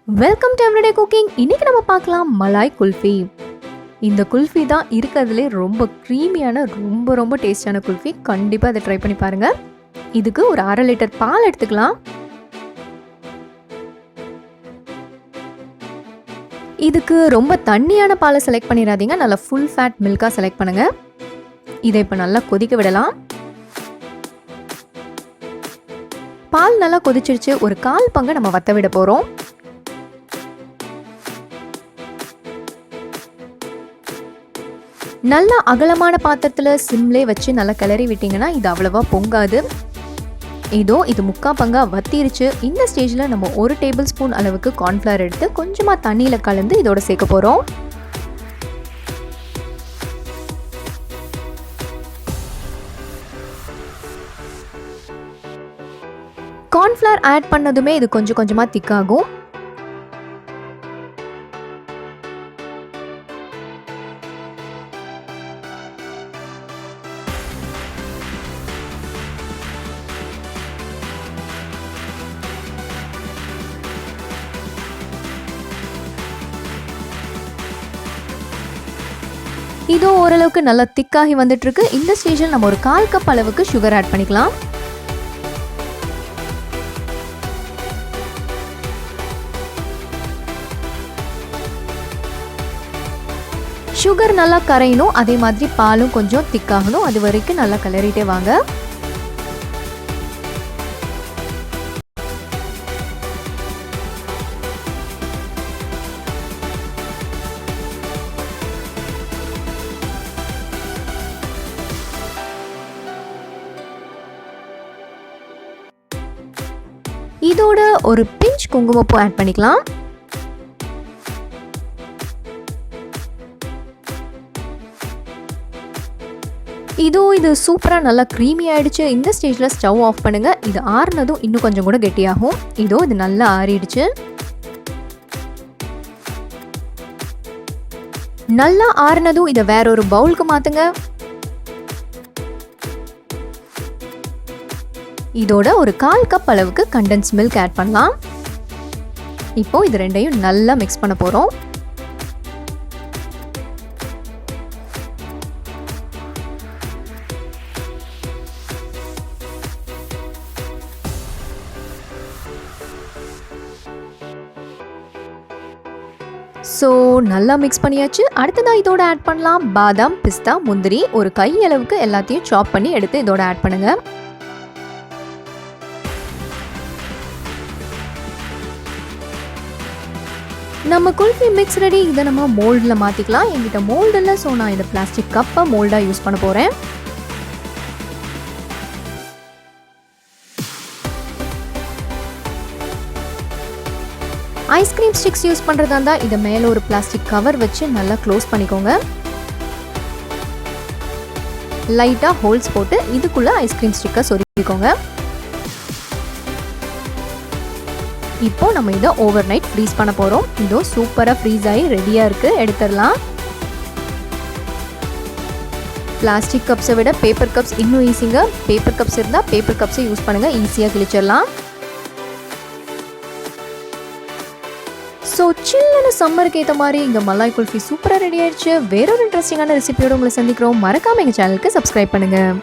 Welcome to everyday cooking. இன்னைக்கு நம்ம பார்க்கலாம் மலாய் குல்ஃபி. இந்த குல்ஃபி தான் இருக்கிறதுலே ரொம்ப க்ரீமியான ரொம்ப ரொம்ப டேஸ்டான குல்ஃபி. கண்டிப்பாக அதை ட்ரை பண்ணி பாருங்கள். இதுக்கு ஒரு 1/2 லிட்டர் பால் எடுத்துக்கலாம். இதுக்கு ரொம்ப தண்ணியான பாலை செலக்ட் பண்ணிடாதீங்க, நல்லா ஃபுல் ஃபேட் மில்காக செலக்ட் பண்ணுங்கள். இதை இப்போ நல்லா கொதிக்க விடலாம். பால் நல்லா கொதிச்சிருச்சு. ஒரு 1/4 பங்கு நம்ம வத்த விட போகிறோம். நல்லா அகலமான பாத்திரத்தில் சிம்லே வச்சு நல்லா கிளறி விட்டிங்கன்னா இது அவ்வளவா பொங்காது. இது 3/4 பங்கா வத்திருச்சு. இந்த ஸ்டேஜில் நம்ம 1 டேபிள் ஸ்பூன் அளவுக்கு கார்ன்ஃப்ளவர் எடுத்து கொஞ்சமாக தண்ணியில் கலந்து இதோட சேர்க்க போகிறோம். கார்ன்ஃப்ளவர் ஆட் பண்ணதுமே இது கொஞ்சம் கொஞ்சமாக திக்காகும். இதோ ஓரளவுக்கு நல்லா திக்காகி வந்துட்டு இருக்கு. இந்த ஸ்டேஜில் நம்ம ஒரு 1/4 கப் அளவுக்கு சுகர் ஆட் பண்ணிக்கலாம். சுகர் நல்லா கரையணும், அதே மாதிரி பாலும் கொஞ்சம் திக்காகணும். அது வரைக்கும் நல்லா கிளறிட்டே வாங்க. இதோட ஒரு பிஞ்ச் குங்குமப்பூ ஆட் பண்ணிக்கலாம். இது சூப்பராக நல்லா க்ரீமி ஆயிடுச்சு. இந்த ஸ்டேஜில் ஸ்டவ் ஆஃப் பண்ணுங்க. இது ஆறுனதும் இன்னும் கொஞ்சம் கூட கெட்டியாகும். இது நல்லா ஆறிடுச்சு. நல்லா ஆறுனதும் இதை வேற ஒரு பவுலுக்கு மாத்துங்க. இதோட ஒரு 1/4 கப் அளவுக்கு கண்டென்ஸ் மில்க் ஆட் பண்ணலாம். இப்போ இது ரெண்டையும் நல்லா மிக்ஸ் பண்ண போறோம். நல்லா மிக்ஸ் பண்ணியாச்சு. அடுத்ததா இதோட ஆட் பண்ணலாம் பாதாம், பிஸ்தா, முந்திரி. ஒரு கை அளவுக்கு எல்லாத்தையும் சாப் பண்ணி எடுத்து இதோட ஆட் பண்ணுங்க. நம்ம குல்ஃபி மிக்ஸ் ரெடி. இதை நம்ம மோல்டில் மாற்றிக்கலாம். என்கிட்ட மோல்டு இல்லை, ஸோ நான் இந்த பிளாஸ்டிக் கப்பை மோல்டாக யூஸ் பண்ண போகிறேன். ஐஸ்கிரீம் ஸ்டிக்ஸ் யூஸ் பண்ணுறதா இருந்தால் இதை மேலே ஒரு பிளாஸ்டிக் கவர் வச்சு நல்லா க்ளோஸ் பண்ணிக்கோங்க. லைட்டாக ஹோல்ஸ் போட்டு இதுக்குள்ளே ஐஸ்கிரீம் ஸ்டிக்கை சொருகிக்கோங்க. இப்போ நம்ம இதை ஓவர் நைட் ஃப்ரீஸ் பண்ண போகிறோம். இதோ சூப்பராக ஃப்ரீஸ் ஆகி ரெடியாக இருக்குது. எடுத்துடலாம். பிளாஸ்டிக் கப்ஸை விட பேப்பர் கப்ஸ் இன்னும் ஈஸிங்க. பேப்பர் கப்ஸ் இருந்தால் பேப்பர் கப்ஸை யூஸ் பண்ணுங்கள், ஈஸியாக கிழிச்சிடலாம். ஸோ சில்லுன்னு சம்மருக்கு ஏற்ற மாதிரி இங்கே மலாய் குல்ஃபி சூப்பராக ரெடி ஆயிடுச்சு. வேறொரு இன்ட்ரெஸ்டிங்கான ரெசிபியோடு உங்களை சந்திக்கிறோம். மறக்காமல் எங்கள் சேனலுக்கு சப்ஸ்கிரைப் பண்ணுங்கள்.